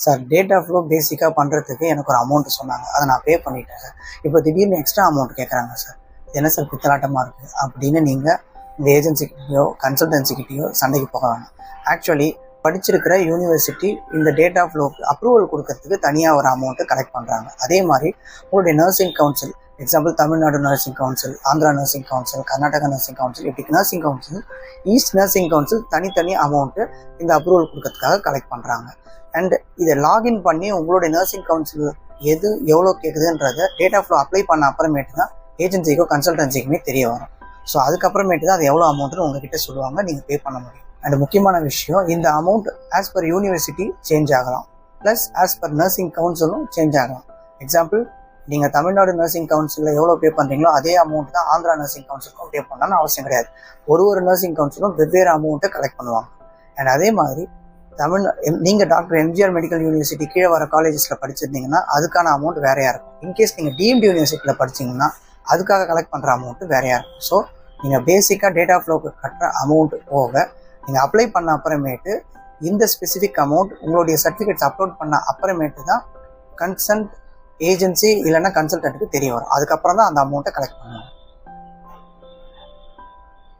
Sir data flow பேசிக்காக பண்ணுறதுக்கு எனக்கு ஒரு அமௌண்ட் சொன்னாங்க, அதை நான் பே பண்ணிட்டேன் சார். இப்போ திடீர்னு எக்ஸ்ட்ரா அமௌண்ட் கேட்குறாங்க சார். இது என்ன சார் பித்தலாட்டமாக இருக்குது அப்படின்னு நீங்கள் இந்த ஏஜென்சிக்கிட்டேயோ கன்சல்டன்சிக்கிட்டேயோ சண்டைக்கு போக வேணாம். ஆக்சுவலி படிச்சிருக்கிற யூனிவர்சிட்டி இந்த டேட்டா ஃப்ளோக்கு அப்ரூவல் கொடுக்கறதுக்கு தனியாக ஒரு அமௌண்ட்டு கலெக்ட் பண்ணுறாங்க. அதே மாதிரி உங்களுடைய nursing council, example Tamil Nadu nursing council, Andhra nursing council, Karnataka nursing council, இப்படி nursing council, east nursing council தனித்தனி அமௌண்ட்டு இந்த அப்ரூவல் கொடுக்கறதுக்காக கலெக்ட் பண்ணுறாங்க. அண்ட் இதை லாகின் பண்ணி உங்களுடைய நர்சிங் கவுன்சில் எவ்வளோ கேட்குதுன்றதை டேட்டா ஃப்ளோ அப்ளை பண்ண அப்புறமேட்டு தான் ஏஜென்சிக்கோ கன்சல்டன்சிக்குமே தெரிய வரும். ஸோ அதுக்கப்புறமேட்டு தான் அது எவ்வளோ அமௌண்ட்டுன்னு உங்ககிட்ட சொல்லுவாங்க, நீங்கள் பே பண்ண முடியும். அண்ட் முக்கியமான விஷயம், இந்த amount as per university change ஆகலாம், ப்ளஸ் ஆஸ் பர் நர்சிங் கவுன்சிலும் சேஞ்ச் ஆகலாம். எக்ஸாம்பிள், நீங்கள் தமிழ்நாடு நர்சிங் கவுன்சிலில் எவ்வளோ பே பண்ணுறீங்களோ அதே அமௌண்ட் தான் ஆந்திரா நர்சிங் கவுன்சிலுக்கும் பே பண்ணலான்னு அவசியம் கிடையாது. ஒரு நர்சிங் கவுன்சிலும் வெவ்வேறு அமௌண்ட்டை கலெக்ட் பண்ணுவாங்க. அண்ட் அதே மாதிரி நீங்கள் டாக்டர் எம்ஜிஆர் மெடிக்கல் யூனிவர்சிட்டி கீழே வர காலேஜஸில் படிச்சிருந்தீங்கன்னா அதுக்கான அமௌண்ட் வேறையாக இருக்கும். இன்கேஸ் நீங்கள் டிஎம்டி யூனிவர்சிட்டியில் படிச்சிங்கன்னா அதுக்காக கலெக்ட் பண்ணுற அமௌண்ட்டு வேறையாக இருக்கும். ஸோ நீங்கள் பேசிக்காக டேட்டா ஃப்ளோக்கு கட்டுற அமௌண்ட் போக நீங்கள் அப்ளை பண்ண அப்புறமேட்டு இந்த ஸ்பெசிஃபிக் அமௌண்ட் உங்களுடைய சர்டிஃபிகேட்ஸ் அப்லோட் பண்ண அப்புறமேட்டு தான் கன்சல்ட் ஏஜென்சி இல்லைன்னா கன்சல்டன்ட்டுக்கு தெரிய வரும். அதுக்கப்புறம் தான் அந்த அமௌண்ட்டை கலெக்ட் பண்ணுவாங்க.